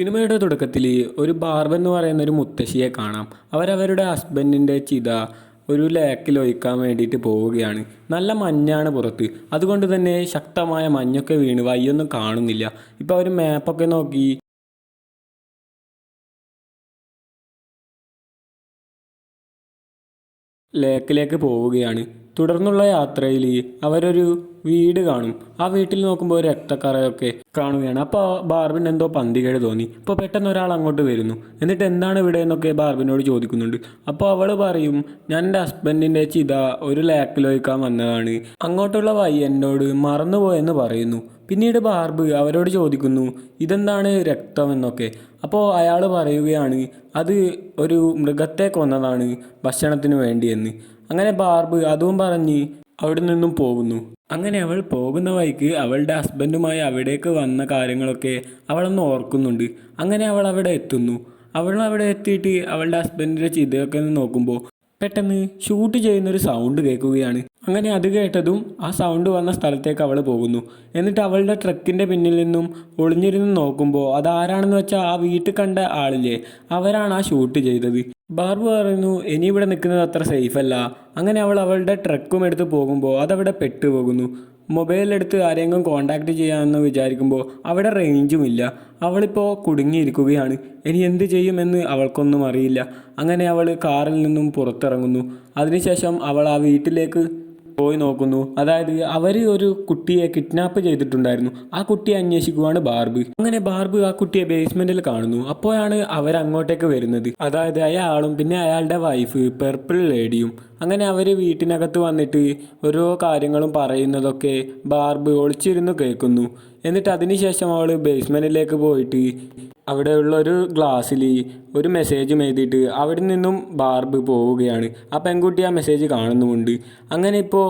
സിനിമയുടെ തുടക്കത്തിൽ ഒരു ബാർബ് എന്ന് പറയുന്ന ഒരു മുത്തശ്ശിയെ കാണാം. അവരവരുടെ ഹസ്ബൻഡിൻ്റെ ചിത ഒരു ലേക്കിൽ ഒഴിക്കാൻ വേണ്ടിയിട്ട് പോവുകയാണ്. നല്ല മഞ്ഞാണ് പുറത്ത്, അതുകൊണ്ട് തന്നെ ശക്തമായ മഞ്ഞൊക്കെ വീണ് വയ്യൊന്നും കാണുന്നില്ല. ഇപ്പോൾ അവർ മാപ്പൊക്കെ നോക്കി ലേക്കിലേക്ക് പോവുകയാണ്. തുടർന്നുള്ള യാത്രയിൽ അവരൊരു വീട് കാണും. ആ വീട്ടിൽ നോക്കുമ്പോൾ ഒരു രക്തക്കറയൊക്കെ കാണുകയാണ്. അപ്പോൾ ബാർബിന് എന്തോ പന്തികേട് തോന്നി. ഇപ്പോൾ പെട്ടെന്ന് ഒരാൾ അങ്ങോട്ട് വരുന്നു. എന്നിട്ട് എന്താണ് ഇവിടെ എന്നൊക്കെ ബാർബിനോട് ചോദിക്കുന്നുണ്ട്. അപ്പോൾ അവൾ പറയും, ഞാൻ എൻ്റെ ഹസ്ബൻഡിൻ്റെ ചിത ഒരു ലേക്കിൽ ഒഴിക്കാൻ വന്നതാണ്, അങ്ങോട്ടുള്ള വഴി എന്നോട് മറന്നുപോയെന്ന് പറയുന്നു. പിന്നീട് ബാർബ് അവരോട് ചോദിക്കുന്നു, ഇതെന്താണ് രക്തം എന്നൊക്കെ. അപ്പോൾ അയാൾ പറയുകയാണ്, അത് ഒരു മൃഗത്തെ കൊന്നതാണ് ഭക്ഷണത്തിന് വേണ്ടിയെന്ന്. അങ്ങനെ ബാർബ് അതും പറഞ്ഞ് അവിടെ നിന്നും പോകുന്നു. അങ്ങനെ അവൾ പോകുന്ന വഴിക്ക് അവളുടെ ഹസ്ബൻഡുമായി അവിടേക്ക് വന്ന കാര്യങ്ങളൊക്കെ അവളൊന്ന് ഓർക്കുന്നുണ്ട്. അങ്ങനെ അവൾ അവിടെ എത്തുന്നു. അവൾ അവിടെ എത്തിയിട്ട് അവളുടെ ഹസ്ബൻഡിൻ്റെ ചിതയൊക്കെ ഒന്ന് നോക്കുമ്പോൾ പെട്ടെന്ന് ഷൂട്ട് ചെയ്യുന്നൊരു സൗണ്ട് കേൾക്കുകയാണ്. അങ്ങനെ അത് കേട്ടതും ആ സൗണ്ട് വന്ന സ്ഥലത്തേക്ക് അവൾ പോകുന്നു. എന്നിട്ട് അവളുടെ ട്രക്കിൻ്റെ പിന്നിൽ നിന്നും ഒളിഞ്ഞിരുന്ന് നോക്കുമ്പോൾ അതാരാണെന്ന് വെച്ചാൽ ആ വീട്ടിൽ കണ്ട ആളില്ലേ, അവരാണ് ആ ഷൂട്ട് ചെയ്തത്. ബാർബ് പറയുന്നു, ഇനി ഇവിടെ നിൽക്കുന്നത് അത്ര സേഫ് അല്ല. അങ്ങനെ അവൾ അവളുടെ ട്രക്കും എടുത്ത് പോകുമ്പോൾ അതവിടെ പെട്ടുപോകുന്നു. മൊബൈലെടുത്ത് ആരെങ്കിലും കോൺടാക്റ്റ് ചെയ്യാമെന്ന് വിചാരിക്കുമ്പോൾ അവിടെ റേഞ്ചും ഇല്ല. അവളിപ്പോൾ കുടുങ്ങിയിരിക്കുകയാണ്. ഇനി എന്ത് ചെയ്യുമെന്ന് അവൾക്കൊന്നും അറിയില്ല. അങ്ങനെ അവൾ കാറിൽ നിന്നും പുറത്തിറങ്ങുന്നു. അതിനുശേഷം അവൾ ആ വീട്ടിലേക്ക് പോയി നോക്കുന്നു. അതായത് അവർ ഒരു കുട്ടിയെ കിഡ്നാപ്പ് ചെയ്തിട്ടുണ്ടായിരുന്നു. ആ കുട്ടിയെ അന്വേഷിക്കുവാണ് ബാർബ്. അങ്ങനെ ബാർബ് ആ കുട്ടിയെ ബേസ്മെന്റിൽ കാണുന്നു. അപ്പോഴാണ് അവരങ്ങോട്ടേക്ക് വരുന്നത്. അതായത് അയാളും പിന്നെ അയാളുടെ വൈഫ് പർപ്പിൾ ലേഡിയും. അങ്ങനെ അവർ വീട്ടിനകത്ത് വന്നിട്ട് ഓരോ കാര്യങ്ങളും പറയുന്നതൊക്കെ ബാർബ് ഒളിച്ചിരുന്ന് കേൾക്കുന്നു. എന്നിട്ട് അതിനുശേഷം അവൾ ബേസ്മെന്റിലേക്ക് പോയിട്ട് അവിടെയുള്ള ഒരു ഗ്ലാസ്സിൽ ഒരു മെസ്സേജും എഴുതിയിട്ട് അവിടെ നിന്നും ബാർബ് പോവുകയാണ്. ആ പെൺകുട്ടി ആ മെസ്സേജ് കാണുന്നുമുണ്ട്. അങ്ങനെ ഇപ്പോൾ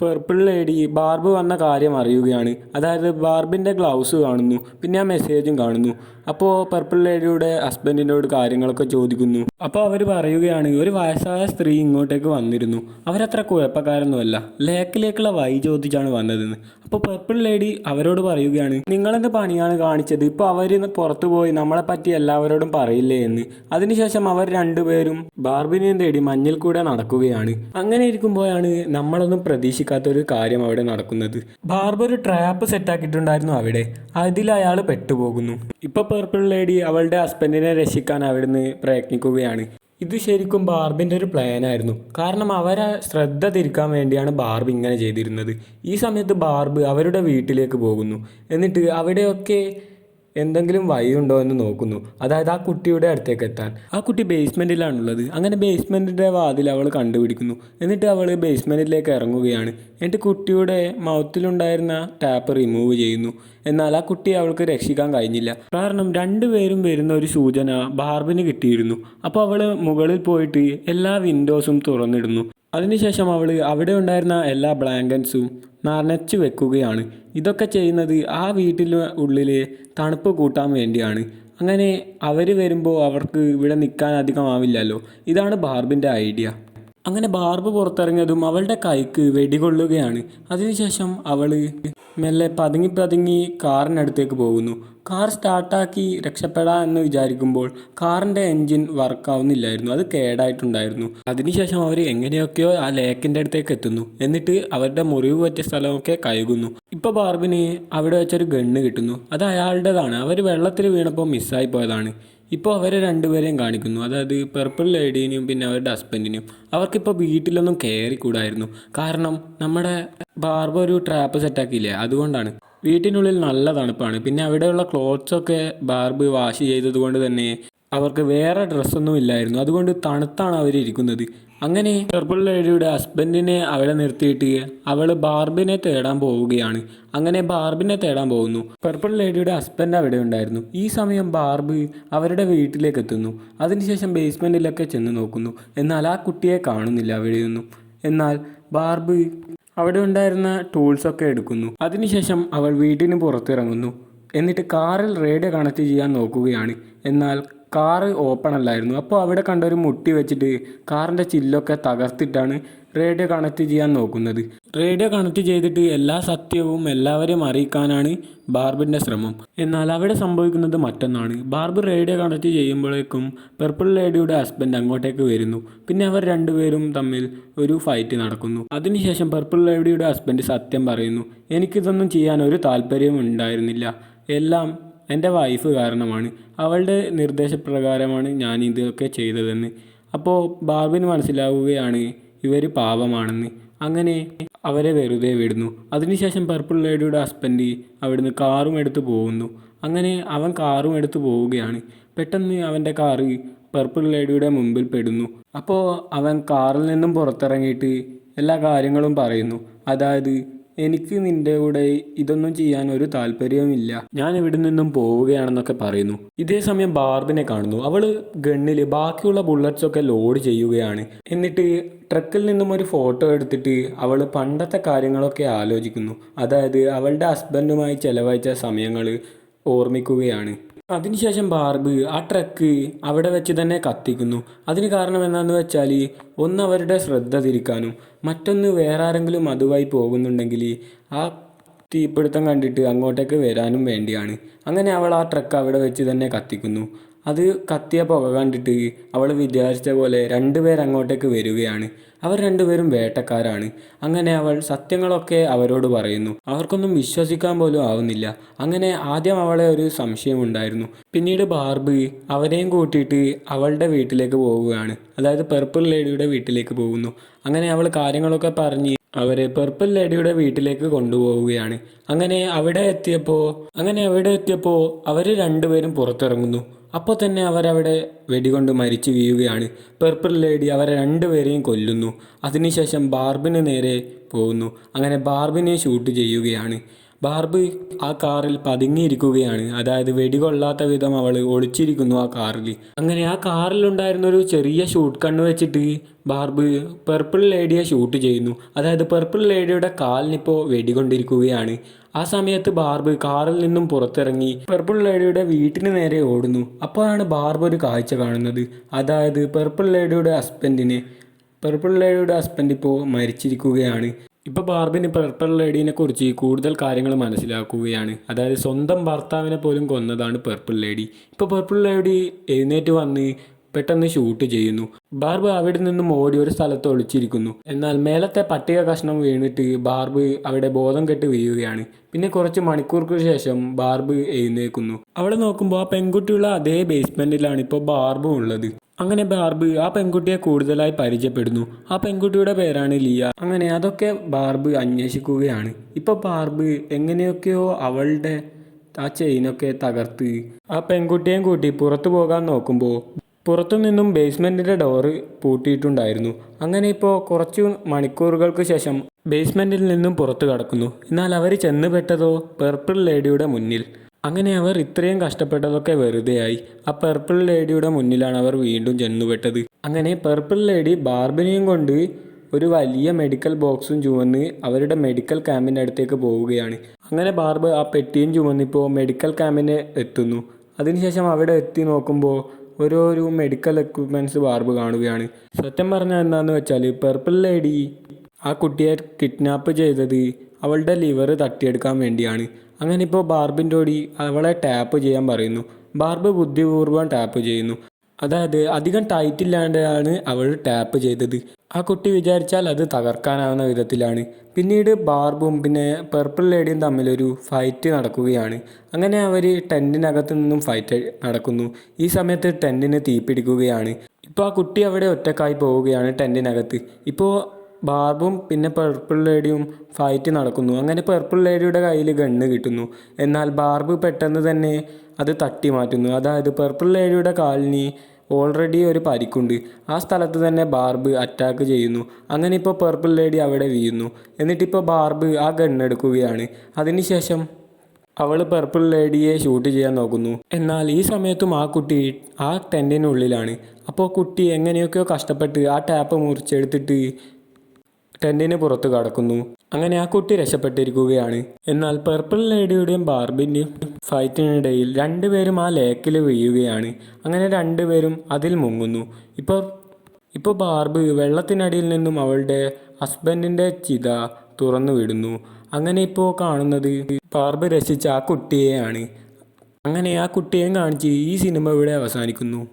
പർപ്പിൾ ലേഡി ബാർബ് വന്ന കാര്യം അറിയുകയാണ്. അതായത് ബാർബിൻ്റെ ഗ്ലൗസ് കാണുന്നു, പിന്നെ ആ മെസ്സേജും കാണുന്നു. അപ്പോൾ പർപ്പിൾ ലേഡിയുടെ ഹസ്ബൻഡിനോട് കാര്യങ്ങളൊക്കെ ചോദിക്കുന്നു. അപ്പോൾ അവർ പറയുകയാണ്, ഒരു വയസ്സായ സ്ത്രീ ഇങ്ങോട്ടേക്ക് വന്നിരുന്നു, അവരത്ര കുഴപ്പക്കാരൊന്നുമല്ല, ലേക്കിലേക്കുള്ള വഴി ചോദിച്ചാണ് വന്നതെന്ന്. അപ്പോൾ പർപ്പിൾ ലേഡി അവരോട് പറയുകയാണ്, നിങ്ങളെന്ത് പണിയാണ് കാണിച്ചത്, ഇപ്പോൾ അവർ പുറത്തു പോയി നമ്മളെ പറ്റി എല്ലാവരോടും പറയില്ലേ എന്ന്. അതിനുശേഷം അവർ രണ്ടുപേരും ബാർബിനെയും തേടി മഞ്ഞിൽ കൂടെ നടക്കുകയാണ്. അങ്ങനെ ഇരിക്കുമ്പോഴാണ് നമ്മളൊന്നും പ്രതീക്ഷിക്കാത്തൊരു കാര്യം അവിടെ നടക്കുന്നത്. ബാർബ് ഒരു ട്രാപ്പ് സെറ്റാക്കിയിട്ടുണ്ടായിരുന്നു അവിടെ, അതിൽ അയാൾ പെട്ടുപോകുന്നു. ഇപ്പൊ പർപ്പിൾ ലേഡി അവളുടെ ഹസ്ബൻഡിനെ രക്ഷിക്കാൻ അവിടുന്ന് പ്രയത്നിക്കുകയാണ്. ഇത് ശരിക്കും ബാർബിൻ്റെ ഒരു പ്ലാനായിരുന്നു. കാരണം അവരെ ശ്രദ്ധ തിരിക്കാൻ വേണ്ടിയാണ് ബാർബ് ഇങ്ങനെ ചെയ്തിരുന്നത്. ഈ സമയത്ത് ബാർബ് അവരുടെ വീട്ടിലേക്ക് പോകുന്നു. എന്നിട്ട് അവിടെയൊക്കെ എന്തെങ്കിലും വഴിയുണ്ടോ എന്ന് നോക്കുന്നു. അതായത് ആ കുട്ടിയുടെ അടുത്തേക്ക് എത്താൻ. ആ കുട്ടി ബേസ്മെൻറ്റിലാണുള്ളത്. അങ്ങനെ ബേസ്മെൻറ്റിൻ്റെ വാതിൽ അവൾ കണ്ടുപിടിക്കുന്നു. എന്നിട്ട് അവൾ ബേസ്മെൻറ്റിലേക്ക് ഇറങ്ങുകയാണ്. എന്നിട്ട് കുട്ടിയുടെ മൗത്തിലുണ്ടായിരുന്ന ടാപ്പ് റിമൂവ് ചെയ്യുന്നു. എന്നാൽ ആ കുട്ടിയെ അവൾക്ക് രക്ഷിക്കാൻ കഴിഞ്ഞില്ല. കാരണം രണ്ടുപേരും വരുന്ന ഒരു സൂചന ബാർബിന് കിട്ടിയിരുന്നു. അപ്പോൾ അവൾ മുകളിൽ പോയിട്ട് എല്ലാ വിൻഡോസും തുറന്നിടുന്നു. അതിനുശേഷം അവൾ അവിടെ ഉണ്ടായിരുന്ന എല്ലാ ബ്ലാങ്കറ്റ്സും നനച്ച് വെക്കുകയാണ്. ഇതൊക്കെ ചെയ്യുന്നത് ആ വീട്ടിന് ഉള്ളിൽ തണുപ്പ് കൂട്ടാൻ വേണ്ടിയാണ്. അങ്ങനെ അവർ വരുമ്പോൾ അവർക്ക് ഇവിടെ നിൽക്കാൻ അധികം ആവില്ലല്ലോ. ഇതാണ് ബാർബിൻ്റെ ഐഡിയ. അങ്ങനെ ബാർബ് പുറത്തിറങ്ങിയതും അവളുടെ കൈക്ക് വെടികൊള്ളുകയാണ്. അതിനുശേഷം അവൾ മെല്ലെ പതുങ്ങി കാറിനടുത്തേക്ക് പോകുന്നു. കാർ സ്റ്റാർട്ടാക്കി രക്ഷപ്പെടാം എന്ന് വിചാരിക്കുമ്പോൾ കാറിൻ്റെ എൻജിൻ വർക്കാവുന്നില്ലായിരുന്നു, അത് കേടായിട്ടുണ്ടായിരുന്നു. അതിനുശേഷം അവർ എങ്ങനെയൊക്കെയോ ആ ലേക്കിൻ്റെ അടുത്തേക്ക് എത്തുന്നു. എന്നിട്ട് അവരുടെ മുറിവ് പറ്റിയ സ്ഥലമൊക്കെ കഴുകുന്നു. ഇപ്പോൾ ബാർബിന് അവിടെ വെച്ചൊരു ഗണ്ണ് കിട്ടുന്നു. അത് അയാളുടേതാണ്. അവർ വെള്ളത്തിൽ വീണപ്പോൾ മിസ്സായി പോയതാണ്. ഇപ്പോൾ അവരെ രണ്ടുപേരെയും കാണിക്കുന്നു. അതായത് പർപ്പിൾ ലേഡീനെയും പിന്നെ അവരുടെ ഹസ്ബൻഡിനെയും. അവർക്കിപ്പോൾ വീട്ടിലൊന്നും കയറിക്കൂടായിരുന്നു. കാരണം നമ്മുടെ ബാർബ് ഒരു ട്രാപ്പ് സെറ്റാക്കിയില്ലേ, അതുകൊണ്ടാണ്. വീട്ടിനുള്ളിൽ നല്ല തണുപ്പാണ്. പിന്നെ അവിടെയുള്ള ക്ലോത്ത്സൊക്കെ ബാർബ് വാഷ് ചെയ്തത് കൊണ്ട് തന്നെ അവർക്ക് വേറെ ഡ്രസ്സൊന്നും ഇല്ലായിരുന്നു. അതുകൊണ്ട് തണുത്താണ് അവർ ഇരിക്കുന്നത്. അങ്ങനെ പർപ്പിൾ ലേഡിയുടെ ഹസ്ബൻഡിനെ അവിടെ നിർത്തിയിട്ട് അവൾ ബാർബിനെ തേടാൻ പോവുകയാണ്. അങ്ങനെ ബാർബിനെ തേടാൻ പോകുന്നു. പർപ്പിൾ ലേഡിയുടെ ഹസ്ബൻഡ് അവിടെ ഉണ്ടായിരുന്നു. ഈ സമയം ബാർബ് അവരുടെ വീട്ടിലേക്ക് എത്തുന്നു. അതിനുശേഷം ബേസ്മെൻറ്റിലൊക്കെ ചെന്ന് നോക്കുന്നു. എന്നാൽ ആ കുട്ടിയെ കാണുന്നില്ല അവിടെയൊന്നും. എന്നാൽ ബാർബ് അവിടെ ഉണ്ടായിരുന്ന ടൂൾസൊക്കെ എടുക്കുന്നു. അതിനുശേഷം അവൾ വീട്ടിന് പുറത്തിറങ്ങുന്നു. എന്നിട്ട് കാറിൽ റേഡിയോ കണക്ട് ചെയ്യാൻ നോക്കുകയാണ്. എന്നാൽ കാറ് ഓപ്പൺ അല്ലായിരുന്നു. അപ്പോൾ അവിടെ കണ്ടൊരു മുട്ടി വെച്ചിട്ട് കാറിൻ്റെ ചില്ലൊക്കെ തകർത്തിട്ടാണ് റേഡിയോ കണക്ട് ചെയ്യാൻ നോക്കുന്നത്. റേഡിയോ കണക്ട് ചെയ്തിട്ട് എല്ലാ സത്യവും എല്ലാവരെയും അറിയിക്കാനാണ് ബാർബിൻ്റെ ശ്രമം. എന്നാൽ അവിടെ സംഭവിക്കുന്നത് മറ്റൊന്നാണ്. ബാർബ് റേഡിയോ കണക്ട് ചെയ്യുമ്പോഴേക്കും പർപ്പിൾ ലേഡിയുടെ ഹസ്ബൻഡ് അങ്ങോട്ടേക്ക് വരുന്നു. പിന്നെ അവർ രണ്ടുപേരും തമ്മിൽ ഒരു ഫൈറ്റ് നടക്കുന്നു. അതിനുശേഷം പർപ്പിൾ ലേഡിയുടെ ഹസ്ബൻഡ് സത്യം പറയുന്നു. എനിക്കിതൊന്നും ചെയ്യാൻ ഒരു താല്പര്യവും ഉണ്ടായിരുന്നില്ല, എല്ലാം എൻ്റെ വൈഫ് കാരണമാണ്, അവളുടെ നിർദ്ദേശപ്രകാരമാണ് ഞാൻ ഇതൊക്കെ ചെയ്തതെന്ന്. അപ്പോൾ ബാർബിന് മനസ്സിലാവുകയാണ് ഇവർ പാപമാണെന്ന്. അങ്ങനെ അവരെ വെറുതെ വിടുന്നു. അതിനുശേഷം പർപ്പിൾ ലേഡിയുടെ ഹസ്ബൻഡ് അവിടുന്ന് കാറും എടുത്ത് പോകുന്നു. അങ്ങനെ അവൻ കാറും എടുത്ത് പോവുകയാണ്. പെട്ടെന്ന് അവൻ്റെ കാറ് പർപ്പിൾ ലേഡിയുടെ മുമ്പിൽ പെടുന്നു. അപ്പോൾ അവൻ കാറിൽ നിന്നും പുറത്തിറങ്ങിയിട്ട് എല്ലാ കാര്യങ്ങളും പറയുന്നു. അതായത്, എനിക്ക് നിൻ്റെ കൂടെ ഇതൊന്നും ചെയ്യാൻ ഒരു താല്പര്യവുമില്ല, ഞാൻ ഇവിടെ നിന്നും പോവുകയാണെന്നൊക്കെ പറയുന്നു. ഇതേ സമയം ബാർബിനെ കാണുന്നു. അവൾ ഗണ്ണിൽ ബാക്കിയുള്ള ബുള്ളറ്റ്സൊക്കെ ലോഡ് ചെയ്യുകയാണ്. എന്നിട്ട് ട്രക്കിൽ നിന്നും ഒരു ഫോട്ടോ എടുത്തിട്ട് അവൾ പണ്ടത്തെ കാര്യങ്ങളൊക്കെ ആലോചിക്കുന്നു. അതായത് അവളുടെ ഹസ്ബൻഡുമായി ചെലവഴിച്ച സമയങ്ങൾ ഓർമ്മിക്കുകയാണ്. അതിനുശേഷം ബാർബ് ആ ട്രക്ക് അവിടെ വെച്ച് തന്നെ കത്തിക്കുന്നു. അതിന് കാരണം എന്താണെന്ന് വെച്ചാൽ, ഒന്ന് അവരുടെ ശ്രദ്ധ തിരിക്കാനും മറ്റൊന്ന് വേറെ ആരെങ്കിലും അതുവഴി പോകുന്നുണ്ടെങ്കിൽ ആ തീപിടുത്തം കണ്ടിട്ട് അങ്ങോട്ടേക്ക് വരാനും വേണ്ടിയാണ്. അങ്ങനെ അവൾ ആ ട്രക്ക് അവിടെ വെച്ച് തന്നെ കത്തിക്കുന്നു. അത് കത്തിയ പുക കണ്ടിട്ട് അവൾ വിചാരിച്ച പോലെ രണ്ടുപേർ അങ്ങോട്ടേക്ക് വരികയാണ്. അവർ രണ്ടുപേരും വേട്ടക്കാരാണ്. അങ്ങനെ അവൾ സത്യങ്ങളൊക്കെ അവരോട് പറയുന്നു. അവർക്കൊന്നും വിശ്വസിക്കാൻ പോലും ആവുന്നില്ല. അങ്ങനെ ആദ്യം അവളെ ഒരു സംശയമുണ്ടായിരുന്നു. പിന്നീട് ബാർബ് അവരെയും കൂട്ടിയിട്ട് അവളുടെ വീട്ടിലേക്ക് പോവുകയാണ്. അതായത് പർപ്പിൾ ലേഡിയുടെ വീട്ടിലേക്ക് പോകുന്നു. അങ്ങനെ അവൾ കാര്യങ്ങളൊക്കെ പറഞ്ഞ് അവരെ പർപ്പിൾ ലേഡിയുടെ വീട്ടിലേക്ക് കൊണ്ടുപോവുകയാണ്. അങ്ങനെ അവിടെ എത്തിയപ്പോൾ അവർ രണ്ടുപേരും പുറത്തിറങ്ങുന്നു. അപ്പോൾ തന്നെ അവരവിടെ വെടികൊണ്ട് മരിച്ചു വീഴുകയാണ്. പർപ്പിൾ ലേഡി അവരെ രണ്ടുപേരെയും കൊല്ലുന്നു. അതിനുശേഷം ബാർബിന് നേരെ പോകുന്നു. അങ്ങനെ ബാർബിനെ ഷൂട്ട് ചെയ്യുകയാണ്. ബാർബ് ആ കാറിൽ പതുങ്ങിയിരിക്കുകയാണ്. അതായത് വെടികൊള്ളാത്ത വിധം അവൾ ഒളിച്ചിരിക്കുന്നു ആ കാറിൽ. അങ്ങനെ ആ കാറിലുണ്ടായിരുന്നൊരു ചെറിയ ഷൂട്ട് കണ്ണ് വെച്ചിട്ട് ബാർബ് പർപ്പിൾ ലേഡിയെ ഷൂട്ട് ചെയ്യുന്നു. അതായത് പർപ്പിൾ ലേഡിയുടെ കാലിനിപ്പോൾ വെടികൊണ്ടിരിക്കുകയാണ്. ആ സമയത്ത് ബാർബ് കാറിൽ നിന്നും പുറത്തിറങ്ങി പർപ്പിൾ ലേഡിയുടെ വീട്ടിന് നേരെ ഓടുന്നു. അപ്പോഴാണ് ബാർബ് ഒരു കാഴ്ച കാണുന്നത്. അതായത് പർപ്പിൾ ലേഡിയുടെ ഹസ്ബൻഡ് ഇപ്പോൾ മരിച്ചിരിക്കുകയാണ്. ഇപ്പോൾ ബാർബിന് പർപ്പിൾ ലേഡീനെ കുറിച്ച് കൂടുതൽ കാര്യങ്ങൾ മനസ്സിലാക്കുകയാണ്. അതായത് സ്വന്തം ഭർത്താവിനെ പോലും കൊന്നതാണ് പർപ്പിൾ ലേഡി. ഇപ്പോൾ പർപ്പിൾ ലേഡി എഴുന്നേറ്റ് വന്ന് പെട്ടെന്ന് ഷൂട്ട് ചെയ്യുന്നു. ബാർബ് അവിടെ നിന്നും ഓടി ഒരു സ്ഥലത്ത് ഒളിച്ചിരിക്കുന്നു. എന്നാൽ മേലത്തെ പട്ടിക കഷ്ണം വീണിട്ട് ബാർബ് അവിടെ ബോധം കെട്ട് വീഴുകയാണ്. പിന്നെ കുറച്ച് മണിക്കൂർക്ക് ശേഷം ബാർബ് എഴുന്നേൽക്കുന്നു. അവിടെ നോക്കുമ്പോൾ ആ പെൺകുട്ടിയുള്ള അതേ ബേസ്മെൻറ്റിലാണ് ഇപ്പോൾ ബാർബും ഉള്ളത്. അങ്ങനെ ബാർബ് ആ പെൺകുട്ടിയെ കൂടുതലായി പരിചയപ്പെടുന്നു. ആ പെൺകുട്ടിയുടെ പേരാണ് ലിയ. അങ്ങനെ അതൊക്കെ ബാർബ് അന്വേഷിക്കുകയാണ്. ഇപ്പോൾ ബാർബ് എങ്ങനെയൊക്കെയോ അവളുടെ ആ ചെയിനൊക്കെ തകർത്ത് ആ പെൺകുട്ടിയെയും കൂട്ടി പുറത്തു പോകാൻ നോക്കുമ്പോൾ പുറത്തു നിന്നും ബേസ്മെൻറ്റിൻ്റെ ഡോറ് പൂട്ടിയിട്ടുണ്ടായിരുന്നു. അങ്ങനെ ഇപ്പോൾ കുറച്ച് മണിക്കൂറുകൾക്ക് ശേഷം ബേസ്മെൻറ്റിൽ നിന്നും പുറത്തു കടക്കുന്നു. എന്നാൽ അവർ ചെന്നുപെട്ടതോ പർപ്പിൾ ലേഡിയുടെ മുന്നിൽ. അങ്ങനെ അവർ ഇത്രയും കഷ്ടപ്പെട്ടതൊക്കെ വെറുതെയായി. ആ പർപ്പിൾ ലേഡിയുടെ മുന്നിലാണ് അവർ വീണ്ടും ചെന്നുപെട്ടത്. അങ്ങനെ പർപ്പിൾ ലേഡി ബാർബിനെയും കൊണ്ട് ഒരു വലിയ മെഡിക്കൽ ബോക്സും ചുമന്ന് അവരുടെ മെഡിക്കൽ ക്യാമ്പിൻ്റെ അടുത്തേക്ക് പോവുകയാണ്. അങ്ങനെ ബാർബ് ആ പെട്ടിയും ചുമന്നിപ്പോൾ മെഡിക്കൽ ക്യാമ്പിന് എത്തുന്നു. അതിനുശേഷം അവിടെ എത്തി നോക്കുമ്പോൾ ഓരോരോ മെഡിക്കൽ എക്യുപ്മെൻറ്റ്സ് ബാർബ് കാണുകയാണ്. സത്യം പറഞ്ഞാൽ എന്താണെന്ന് വെച്ചാൽ പർപ്പിൾ ലേഡി ആ കുട്ടിയെ കിഡ്നാപ്പ് ചെയ്തത് അവളുടെ ലിവർ തട്ടിയെടുക്കാൻ വേണ്ടിയാണ്. അങ്ങനെ ഇപ്പോൾ ബാർബിൻ്റെ ഓടി അവളെ ടാപ്പ് ചെയ്യാൻ പറയുന്നു. ബാർബ് ബുദ്ധിപൂർവ്വം ടാപ്പ് ചെയ്യുന്നു. അതായത് അധികം ടൈറ്റില്ലാണ്ടാണ് അവൾ ടാപ്പ് ചെയ്തത്. ആ കുട്ടി വിചാരിച്ചാൽ അത് തകർക്കാനാവുന്ന വിധത്തിലാണ്. പിന്നീട് ബാർബും പിന്നെ പർപ്പിൾ ലേഡിയും തമ്മിലൊരു ഫൈറ്റ് നടക്കുകയാണ്. അങ്ങനെ അവർ ടെൻറ്റിനകത്ത് നിന്നും ഫൈറ്റ് നടക്കുന്നു. ഈ സമയത്ത് ടെൻറ്റിന് തീപിടിക്കുകയാണ്. ഇപ്പോൾ ആ കുട്ടി അവിടെ ഒറ്റക്കായി പോവുകയാണ് ടെൻറ്റിനകത്ത്. ഇപ്പോൾ ബാർബും പിന്നെ പർപ്പിൾ ലേഡിയും ഫൈറ്റ് നടക്കുന്നു. അങ്ങനെ പർപ്പിൾ ലേഡിയുടെ കയ്യിൽ ഗണ്ണ് കിട്ടുന്നു. എന്നാൽ ബാർബ് പെട്ടെന്ന് തന്നെ അത് തട്ടി മാറ്റുന്നു. അതായത് പർപ്പിൾ ലേഡിയുടെ കാലിന് ഓൾറെഡി ഒരു പരിക്കുണ്ട്. ആ സ്ഥലത്ത് തന്നെ ബാർബ് അറ്റാക്ക് ചെയ്യുന്നു. അങ്ങനെ ഇപ്പോൾ പർപ്പിൾ ലേഡി അവിടെ വീഴുന്നു. എന്നിട്ടിപ്പോൾ ബാർബ് ആ ഗണ്ണെടുക്കുകയാണ്. അതിനുശേഷം അവൾ പർപ്പിൾ ലേഡിയെ ഷൂട്ട് ചെയ്യാൻ നോക്കുന്നു. എന്നാൽ ഈ സമയത്തും ആ കുട്ടി ആ ടെൻറ്റിനുള്ളിലാണ്. അപ്പോൾ കുട്ടി എങ്ങനെയൊക്കെയോ കഷ്ടപ്പെട്ട് ആ ടാപ്പ് മുറിച്ചെടുത്തിട്ട് ടെൻറ്റിന് പുറത്ത് കടക്കുന്നു. അങ്ങനെ ആ കുട്ടി രക്ഷപ്പെട്ടിരിക്കുകയാണ്. എന്നാൽ പർപ്പിൾ ലേഡിയുടെയും ബാർബിൻ്റെയും ഫൈറ്റിനിടയിൽ രണ്ടുപേരും ആ ലേക്കിൽ വീഴുകയാണ്. അങ്ങനെ രണ്ടുപേരും അതിൽ മുങ്ങുന്നു. ഇപ്പോൾ ബാർബ് വെള്ളത്തിനടിയിൽ നിന്നും അവളുടെ ഹസ്ബൻഡിൻ്റെ ചിത തുറന്നു വിടുന്നു. അങ്ങനെ ഇപ്പോൾ കാണുന്നത് ബാർബ് രക്ഷിച്ച ആ കുട്ടിയെയാണ്. അങ്ങനെ ആ കുട്ടിയെ കാണിച്ച് ഈ സിനിമ ഇവിടെ അവസാനിക്കുന്നു.